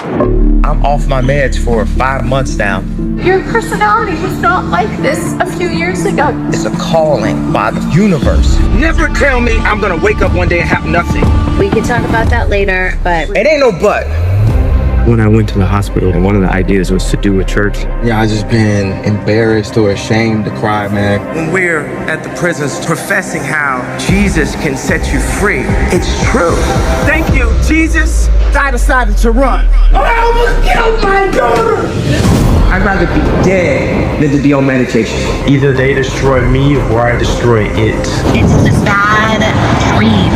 I'm off my meds for 5 months now. Your personality was not like this a few years ago. It's a calling by the universe. Never tell me I'm gonna wake up one day and have nothing. We can talk about that later, but It ain't no but. When I went to the hospital, one of the ideas was to do a church. Yeah, I just been embarrassed or ashamed to cry, man. When we're at the prisons professing how Jesus can set you free, it's true. Thank you, Jesus. I decided to run. I almost killed my daughter. I'd rather be dead than to be on medication. Either they destroy me or I destroy it. it's a sad dream.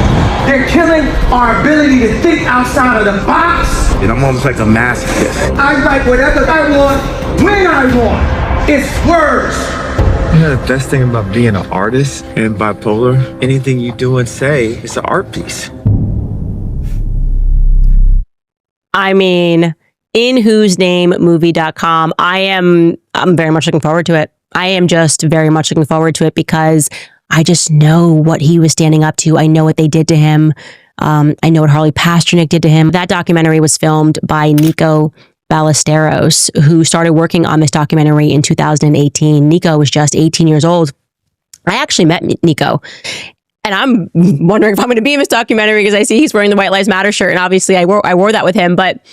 They're killing our ability to think outside of the box. And I'm almost like a masochist. I write whatever I want, when I want. It's words. You know, the best thing about being an artist and bipolar, anything you do and say is an art piece. I mean, in whose name movie.com. I'm very much looking forward to it. I am just very much looking forward to it because I just know what he was standing up to. I know what they did to him. I know what Harley Pasternak did to him. That documentary was filmed by Nico Ballesteros, who started working on this documentary in 2018. Nico was just 18 years old. I actually met Nico. And I'm wondering if I'm going to be in this documentary because I see he's wearing the White Lives Matter shirt. And obviously I wore that with him. But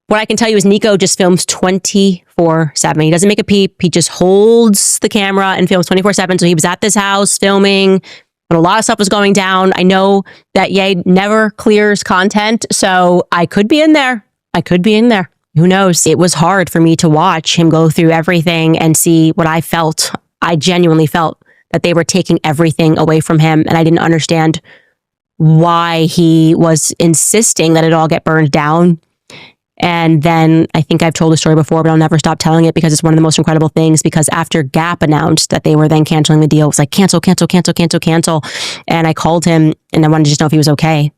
what I can tell you is Nico just films 24/7. He doesn't make a peep. He just holds the camera and films 24/7. So he was at this house filming when a lot of stuff was going down. I know that Ye never clears content. So I could be in there. Who knows? It was hard for me to watch him go through everything and see what I felt. I genuinely felt that they were taking everything away from him. And I didn't understand why he was insisting that it all get burned down. And then I think I've told the story before, but I'll never stop telling it because it's one of the most incredible things. Because after Gap announced that they were then canceling the deal, it was like, cancel. And I called him and I wanted to just know if he was okay.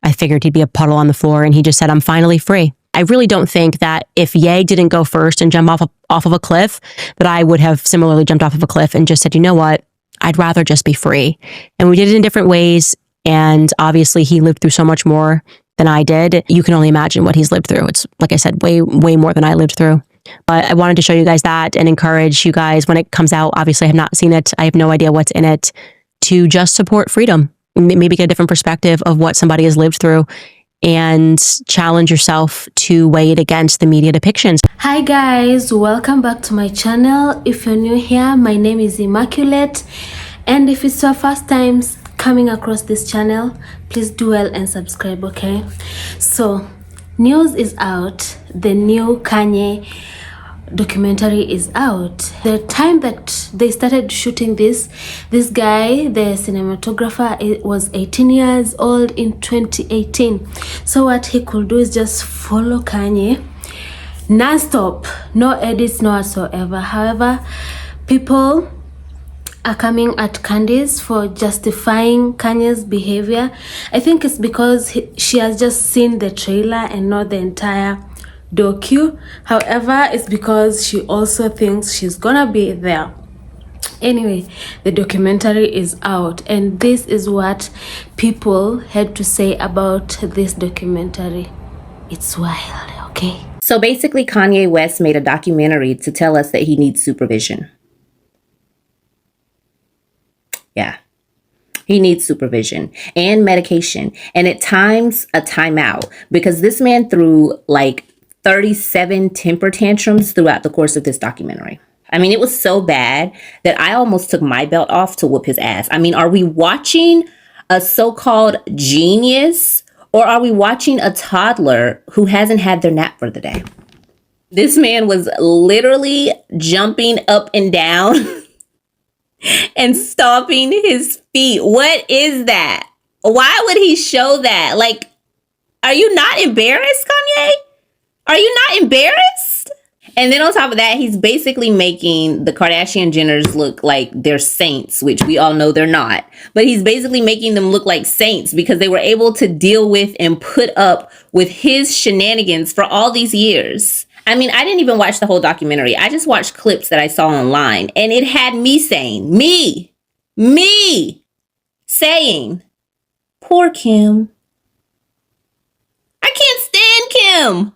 I figured he'd be a puddle on the floor. And he just said, I'm finally free. I really don't think that if Ye didn't go first and jump off of a cliff, that I would have similarly jumped off of a cliff and just said, you know what? I'd rather just be free. And we did it in different ways. And obviously he lived through so much more than I did. You can only imagine what he's lived through. It's, like I said, way more than I lived through. But I wanted to show you guys that and encourage you guys when it comes out. Obviously, I have not seen it. I have no idea what's in it, to just support freedom. Maybe get a different perspective of what somebody has lived through and challenge yourself to weigh it against the media depictions. Hi guys, welcome back to my channel. If you're new here, my name is Immaculate, and if it's your first time coming across this channel, please do well and subscribe, okay? So news is out. The new Kanye documentary is out. The time that they started shooting this guy, the cinematographer, it was 18 years old in 2018. So what he could do is just follow Kanye non-stop, no edits, no whatsoever. However, people are coming at Candice for justifying Kanye's behavior. I think it's because she has just seen the trailer and not the entire docu. However, it's because she also thinks she's gonna be there. Anyway, the documentary is out, and this is what people had to say about this documentary. It's wild, okay? So basically, Kanye West made a documentary to tell us that he needs supervision. Yeah. He needs supervision and medication, and at times a timeout, because this man threw like 37 temper tantrums throughout the course of this documentary. I mean, it was so bad that I almost took my belt off to whoop his ass. I mean, are we watching a so-called genius, or are we watching a toddler who hasn't had their nap for the day? This man was literally jumping up and down and stomping his feet. What is that? Why would he show that? Like, are you not embarrassed, Kanye? Are you not embarrassed? And then on top of that, he's basically making the Kardashian Jenners look like they're saints, which we all know they're not. But he's basically making them look like saints because they were able to deal with and put up with his shenanigans for all these years. I mean, I didn't even watch the whole documentary. I just watched clips that I saw online, and it had me saying, me saying, poor Kim. I can't stand Kim.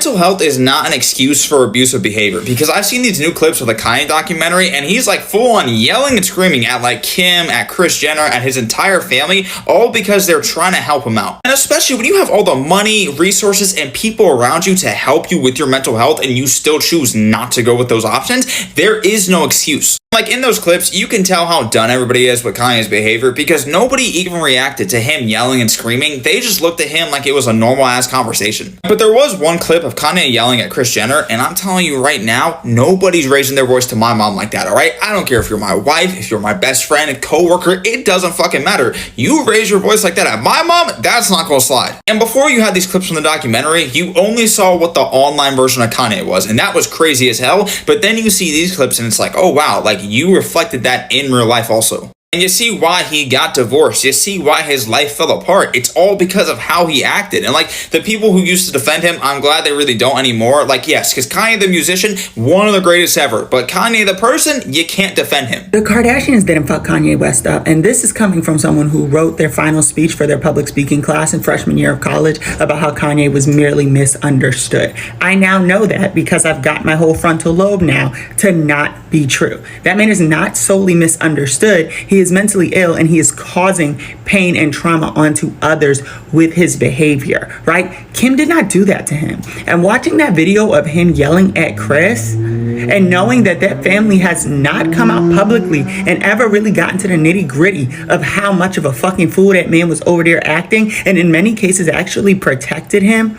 mental health is not an excuse for abusive behavior, because I've seen these new clips of the Kanye documentary, and he's like full on yelling and screaming at like Kim, at Kris Jenner, at his entire family, all because they're trying to help him out. And especially when you have all the money, resources, and people around you to help you with your mental health, and you still choose not to go with those options, there is no excuse. Like in those clips, you can tell how done everybody is with Kanye's behavior, because nobody even reacted to him yelling and screaming. They just looked at him like it was a normal ass conversation. But there was one clip of Kanye yelling at Kris Jenner, and I'm telling you right now, nobody's raising their voice to my mom like that, alright? I don't care if you're my wife, if you're my best friend, a co-worker, it doesn't fucking matter. You raise your voice like that at my mom, that's not gonna slide. And before you had these clips from the documentary, you only saw what the online version of Kanye was, and that was crazy as hell. But then you see these clips and it's like, oh wow, like you reflected that in real life also. And you see why he got divorced. You see why his life fell apart. It's all because of how he acted. And like the people who used to defend him, I'm glad they really don't anymore. Like, yes, because Kanye the musician, one of the greatest ever. But Kanye the person, you can't defend him. The Kardashians didn't fuck Kanye West up. And this is coming from someone who wrote their final speech for their public speaking class in freshman year of college about how Kanye was merely misunderstood. I now know that because I've got my whole frontal lobe now to not be true. That man is not solely misunderstood. He is mentally ill, and he is causing pain and trauma onto others with his behavior, right? Kim did not do that to him. And watching that video of him yelling at Kris and knowing that that family has not come out publicly and ever really gotten to the nitty gritty of how much of a fucking fool that man was over there acting, and in many cases actually protected him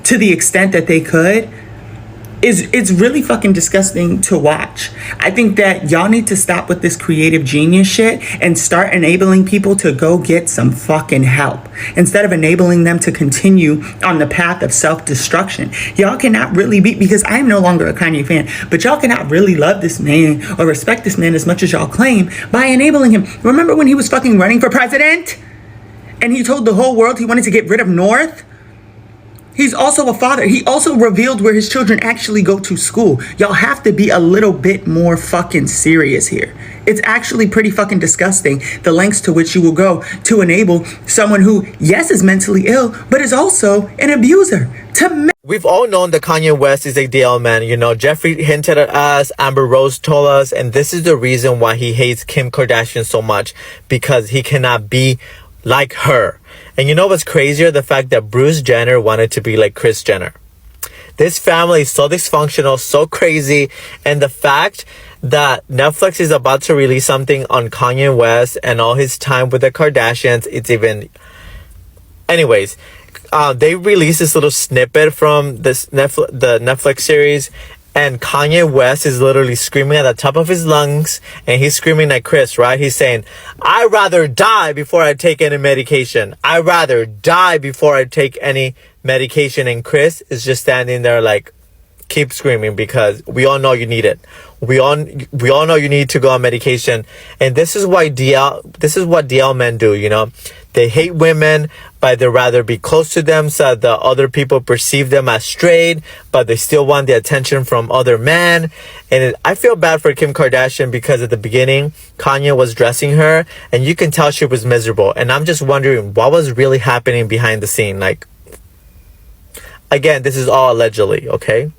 to the extent that they could, it's really fucking disgusting to watch. I think that y'all need to stop with this creative genius shit and start enabling people to go get some fucking help instead of enabling them to continue on the path of self-destruction. Y'all cannot really be, because I am no longer a Kanye fan, but y'all cannot really love this man or respect this man as much as y'all claim by enabling him. Remember when he was fucking running for president and he told the whole world he wanted to get rid of North? He's also a father. He also revealed where his children actually go to school. Y'all have to be a little bit more fucking serious here. It's actually pretty fucking disgusting the lengths to which you will go to enable someone who, yes, is mentally ill, but is also an abuser. We've all known that Kanye West is a DL man. You know, Jeffrey hinted at us, Amber Rose told us, and this is the reason why he hates Kim Kardashian so much, because he cannot be like her. And you know what's crazier? The fact that Bruce Jenner wanted to be like Kris Jenner. This family is so dysfunctional, so crazy. And the fact that Netflix is about to release something on Kanye West and all his time with the Kardashians, it's even... Anyways, they released this little snippet from the Netflix series, and Kanye West is literally screaming at the top of his lungs, and he's screaming at Kris, right? He's saying, I'd rather die before I take any medication. I'd rather die before I take any medication. And Kris is just standing there like, keep screaming, because we all know you need it. We all know you need to go on medication. And this is what DL men do, you know? They hate women, but they'd rather be close to them so that other people perceive them as straight, but they still want the attention from other men. And I feel bad for Kim Kardashian, because at the beginning, Kanye was dressing her, and you can tell she was miserable. And I'm just wondering what was really happening behind the scene. Like, again, this is all allegedly, okay?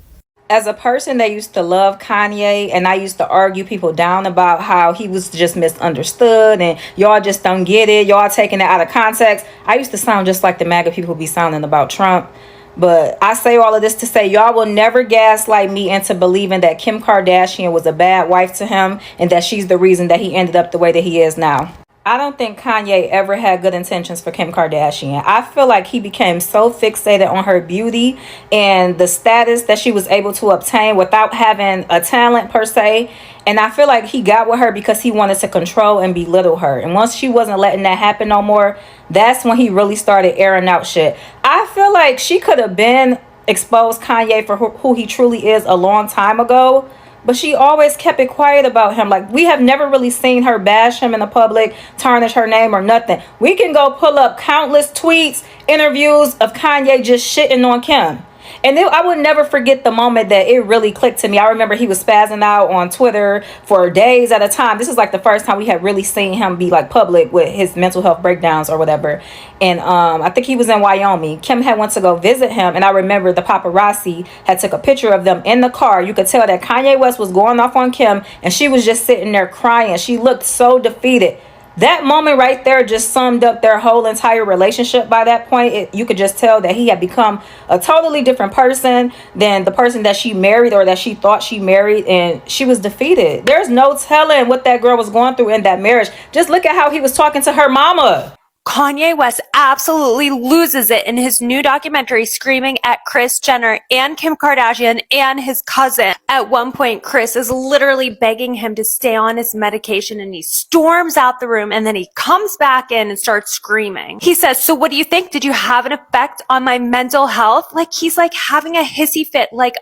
As a person that used to love Kanye, and I used to argue people down about how he was just misunderstood and y'all just don't get it, y'all taking it out of context, I used to sound just like the MAGA people be sounding about Trump. But I say all of this to say y'all will never gaslight me into believing that Kim Kardashian was a bad wife to him and that she's the reason that he ended up the way that he is now. I don't think Kanye ever had good intentions for Kim Kardashian. I feel like he became so fixated on her beauty and the status that she was able to obtain without having a talent per se. And I feel like he got with her because he wanted to control and belittle her. And once she wasn't letting that happen no more, that's when he really started airing out shit. I feel like she could have been exposed Kanye for who he truly is a long time ago. But she always kept it quiet about him. Like, we have never really seen her bash him in the public, tarnish her name or nothing. We can go pull up countless tweets, interviews of Kanye just shitting on Kim. And then I would never forget the moment that it really clicked to me. I remember he was spazzing out on Twitter for days at a time. This is like the first time we had really seen him be like public with his mental health breakdowns or whatever. And I think he was in Wyoming. Kim had went to go visit him, and I remember the paparazzi had took a picture of them in the car. You could tell that Kanye West was going off on Kim, and she was just sitting there crying. She looked so defeated. That moment right there just summed up their whole entire relationship. By that point, you could just tell that he had become a totally different person than the person that she married or that she thought she married, and she was defeated. There's no telling what that girl was going through in that marriage. Just look at how he was talking to her mama. Kanye West absolutely loses it in his new documentary, screaming at Kris Jenner and Kim Kardashian and his cousin. At one point, Kris is literally begging him to stay on his medication, and he storms out the room, and then he comes back in and starts screaming. He says, "So what do you think? Did you have an effect on my mental health?" Like he's like having a hissy fit, like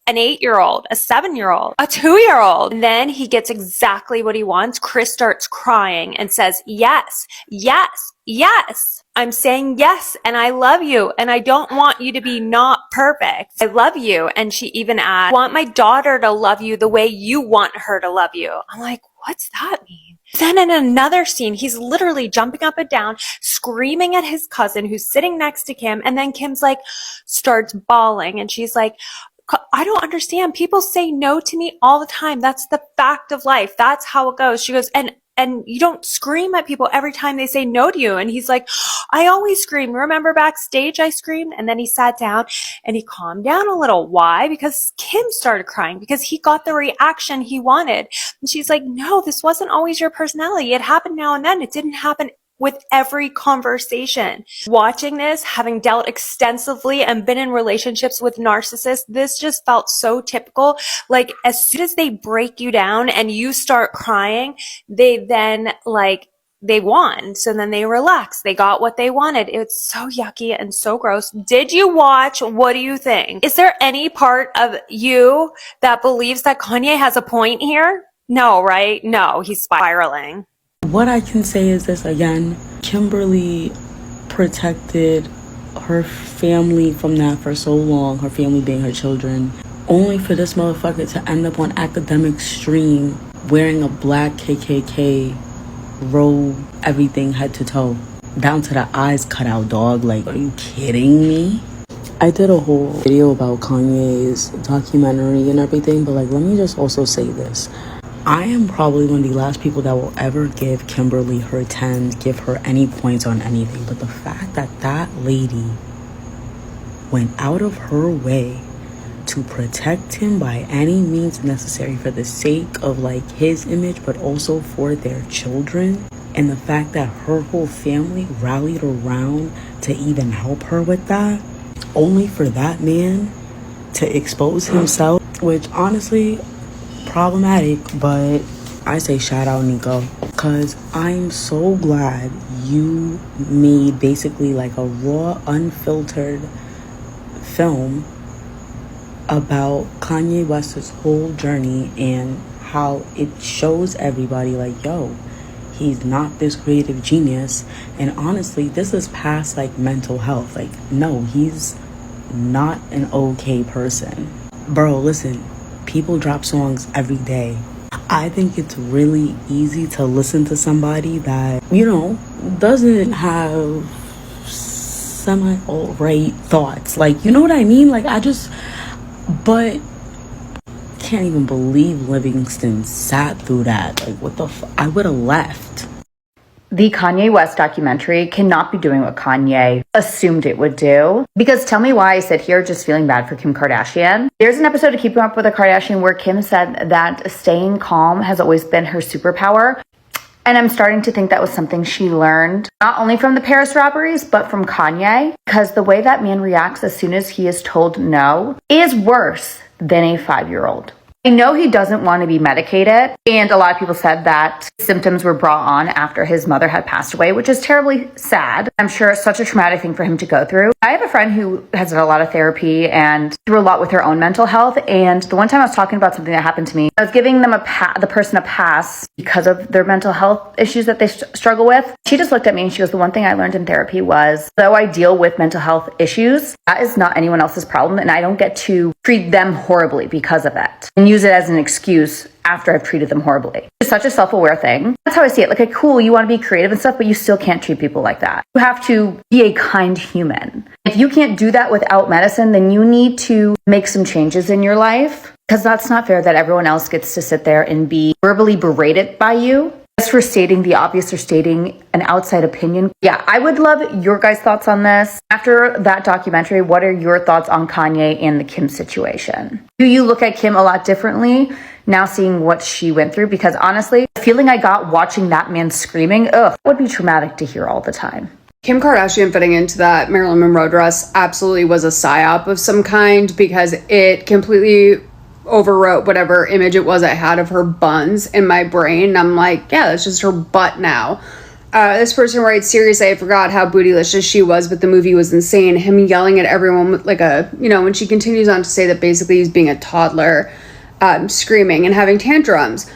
an 8-year-old, a 7-year-old, a 2-year-old. And then he gets exactly what he wants. Kris starts crying and says, "Yes, yes, yes. I'm saying yes, and I love you, and I don't want you to be not perfect. I love you." And she even adds, "I want my daughter to love you the way you want her to love you." I'm like, what's that mean? Then in another scene, he's literally jumping up and down, screaming at his cousin who's sitting next to Kim. And then Kim's like, starts bawling, and she's like, "I don't understand. People say no to me all the time. That's the fact of life. That's how it goes." She goes, and you don't scream at people every time they say no to you. And he's like, "I always scream. Remember backstage I screamed?" And then he sat down and he calmed down a little. Why? Because Kim started crying, because he got the reaction he wanted. And she's like, "No, this wasn't always your personality. It happened now and then. It didn't happen with every conversation." Watching this, having dealt extensively and been in relationships with narcissists, this just felt so typical. Like as soon as they break you down and you start crying, they then they won. So then they relax. They got what they wanted. It's so yucky and so gross. Did you watch? What do you think? Is there any part of you that believes that Kanye has a point here? No, right? No, he's spiraling. What I can say is this again, Kimberly protected her family from that for so long, her family being her children, only for this motherfucker to end up on Academic Stream wearing a black KKK robe, everything head to toe, down to the eyes cut out, dog. Like, are you kidding me? I did a whole video about Kanye's documentary and everything, but like, let me just also say this. I am probably one of the last people that will ever give Kimberly her 10s, give her any points on anything. But the fact that that lady went out of her way to protect him by any means necessary for the sake of like his image, but also for their children, and the fact that her whole family rallied around to even help her with that, only for that man to expose himself, which honestly, problematic, but I say shout out Nico, because I'm so glad you made basically like a raw, unfiltered film about Kanye West's whole journey and how it shows everybody like, yo, he's not this creative genius. And honestly, this is past like mental health. Like, no, he's not an okay person. Bro, listen, people drop songs every day. I think it's really easy to listen to somebody that, you know, doesn't have semi-alt-right thoughts. Like, you know what I mean? Like, but can't even believe Livingston sat through that. Like, what the I would have left. The Kanye West documentary cannot be doing what Kanye assumed it would do. Because tell me why I sit here just feeling bad for Kim Kardashian. There's an episode of Keeping Up with the Kardashian where Kim said that staying calm has always been her superpower. And I'm starting to think that was something she learned, not only from the Paris robberies, but from Kanye. Because the way that man reacts as soon as he is told no is worse than a 5-year-old. I know he doesn't want to be medicated, and a lot of people said that symptoms were brought on after his mother had passed away, which is terribly sad. I'm sure it's such a traumatic thing for him to go through. I have a friend who has done a lot of therapy and through a lot with her own mental health, and the one time I was talking about something that happened to me, I was giving them the person a pass because of their mental health issues that they struggle with. She just looked at me and she goes, the one thing I learned in therapy was, though I deal with mental health issues, that is not anyone else's problem, and I don't get to treat them horribly because of it and use it as an excuse after I've treated them horribly. It's such a self-aware thing. That's how I see it. Like, okay, cool, you want to be creative and stuff, but you still can't treat people like that. You have to be a kind human. If you can't do that without medicine, then you need to make some changes in your life, because that's not fair that everyone else gets to sit there and be verbally berated by you just for stating the obvious or stating an outside opinion. Yeah, I would love your guys' thoughts on this. After that documentary, what are your thoughts on Kanye and the Kim situation? Do you look at Kim a lot differently now seeing what she went through? Because honestly, the feeling I got watching that man screaming, would be traumatic to hear all the time. Kim Kardashian fitting into that Marilyn Monroe dress absolutely was a psyop of some kind, because it completely overwrote whatever image it was I had of her buns in my brain. I'm like, yeah, that's just her butt now. This person writes, seriously, I forgot how bootylicious she was, but the movie was insane. Him yelling at everyone with like when she continues on to say that basically he's being a toddler, screaming and having tantrums.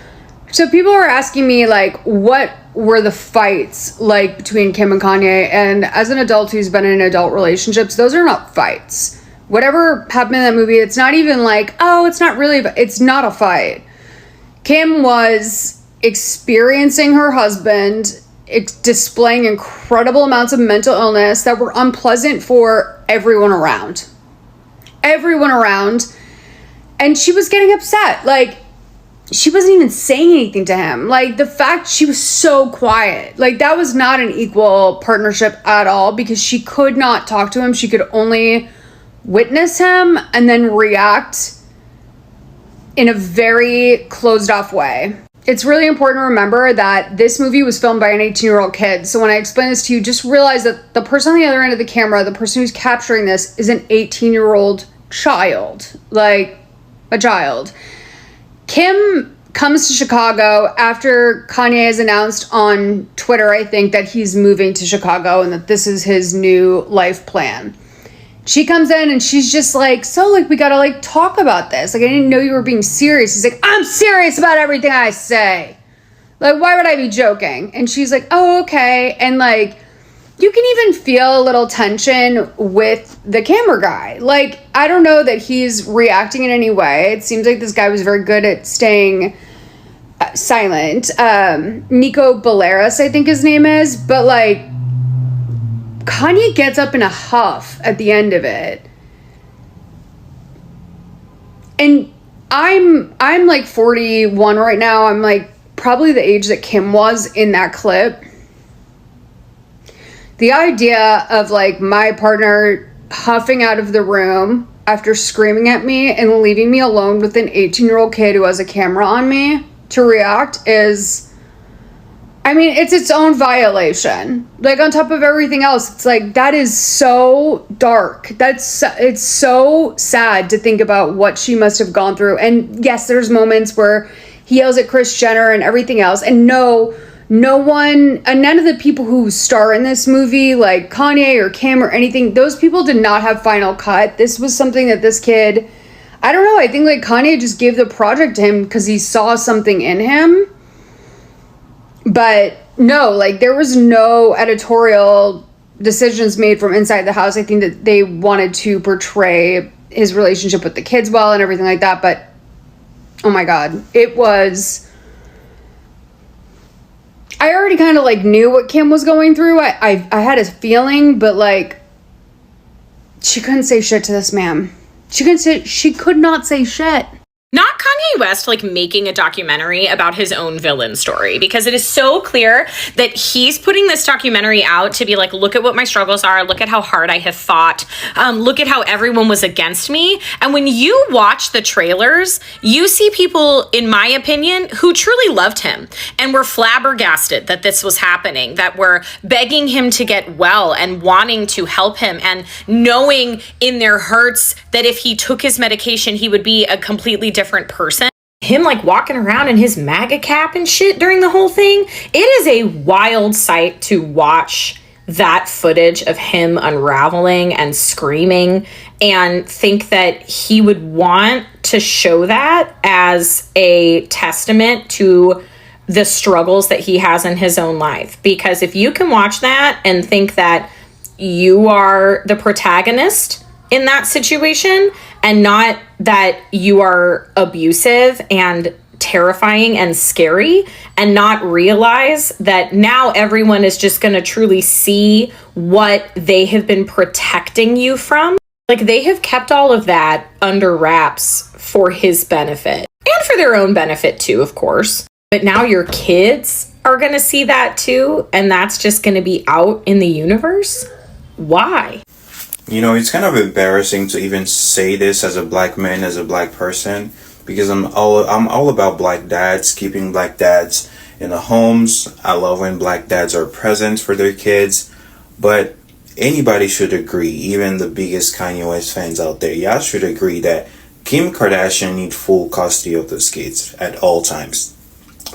So people are asking me, like, what were the fights like between Kim and Kanye? And as an adult who's been in adult relationships, those are not fights. Whatever happened in that movie, it's not even like, it's not a fight. Kim was experiencing her husband displaying incredible amounts of mental illness that were unpleasant for everyone around. And she was getting upset. Like, she wasn't even saying anything to him. Like, the fact she was so quiet, like, that was not an equal partnership at all, because she could not talk to him. She could only witness him and then react in a very closed off way. It's really important to remember that this movie was filmed by an 18-year-old kid. So when I explain this to you, just realize that the person on the other end of the camera, the person who's capturing this, is an 18-year-old child. Like, a child. Kim comes to Chicago after Kanye has announced on Twitter, I think, that he's moving to Chicago and that this is his new life plan. She comes in and she's just like, so, like, we gotta, like, talk about this. Like, I didn't know you were being serious. He's like, I'm serious about everything I say. Like, why would I be joking? And she's like, oh, okay. And, like, you can even feel a little tension with the camera guy. Like, I don't know that he's reacting in any way. It seems like this guy was very good at staying silent. Nico Balearis, I think his name is. But, like, Kanye gets up in a huff at the end of it. And I'm like 41 right now. I'm like probably the age that Kim was in that clip. The idea of like my partner huffing out of the room after screaming at me and leaving me alone with an 18-year-old kid who has a camera on me to react is, I mean, it's its own violation. Like, on top of everything else, it's like, that is so dark. It's so sad to think about what she must have gone through. And yes, there's moments where he yells at Kris Jenner and everything else. And no one, and none of the people who star in this movie, like Kanye or Kim or anything, those people did not have final cut. This was something that this kid, I don't know, I think like Kanye just gave the project to him because he saw something in him. But no, like, there was no editorial decisions made from inside the house. I think that they wanted to portray his relationship with the kids well and everything like that. But, oh my God, it was... I already kind of, like, knew what Kim was going through. I had a feeling, but, like, she couldn't say shit to this man. She could not say shit. Not Kanye West, like, making a documentary about his own villain story, because it is so clear that he's putting this documentary out to be like, look at what my struggles are, look at how hard I have fought, look at how everyone was against me. And when you watch the trailers, you see people, in my opinion, who truly loved him and were flabbergasted that this was happening, that were begging him to get well and wanting to help him, and knowing in their hearts that if he took his medication, he would be a completely different person. him like walking around in his MAGA cap and shit during the whole thing. It is a wild sight to watch that footage of him unraveling and screaming, and think that he would want to show that as a testament to the struggles that he has in his own life. Because if you can watch that and think that you are the protagonist in that situation and not that you are abusive and terrifying and scary, and not realize that now everyone is just going to truly see what they have been protecting you from. Like, they have kept all of that under wraps for his benefit and for their own benefit too, of course. But now your kids are going to see that too, and that's just going to be out in the universe. Why? You know, it's kind of embarrassing to even say this as a black man, as a black person, because I'm all about black dads, keeping black dads in the homes. I love when black dads are present for their kids. But anybody should agree, even the biggest Kanye West fans out there, y'all should agree that Kim Kardashian needs full custody of those kids at all times.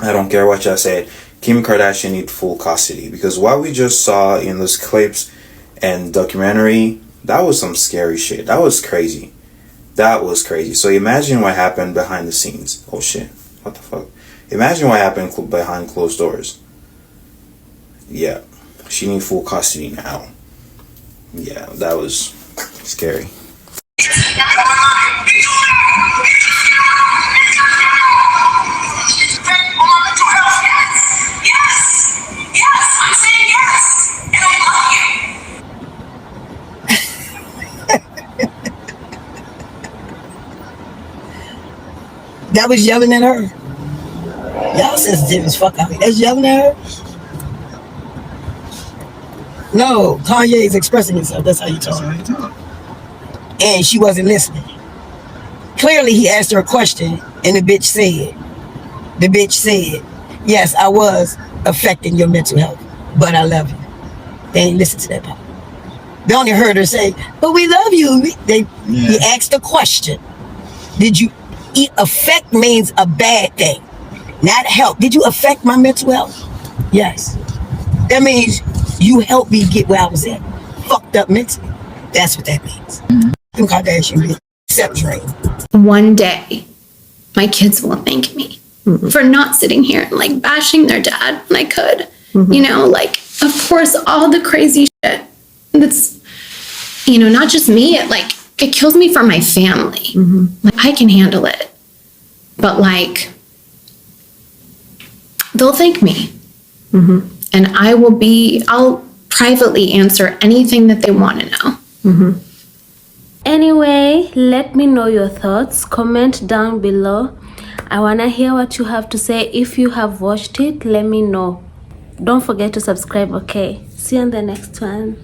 I don't care what y'all said. Kim Kardashian needs full custody, because what we just saw in those clips and documentary, that was some scary shit. That was crazy. That was crazy. So imagine what happened behind the scenes. Oh shit. What the fuck? Imagine what happened behind closed doors. Yeah. She needs full custody now. Yeah, that was scary. That was yelling at her. Y'all sensitive as fuck out here. That's yelling at her? No, Kanye is expressing himself. That's how you talk. And she wasn't listening. Clearly, he asked her a question, and the bitch said, yes, I was affecting your mental health, but I love you. They ain't listen to that part. They only heard her say, but we love you. He asked a question. Did you... Affect means a bad thing, not help. Did you affect my mental health? Yes. That means you helped me get where I was at, fucked up mentally. That's what that means. Kim Kardashian, except Drake. One day, my kids will thank me for not sitting here and like bashing their dad when I could. You know, like, of course, all the crazy shit that's, you know, not just me, it kills me for my family. Like, I can handle it. But like, they'll thank me. And I'll privately answer anything that they want to know. Anyway, let me know your thoughts. Comment down below. I want to hear what you have to say. If you have watched it, let me know. Don't forget to subscribe, okay? See you on the next one.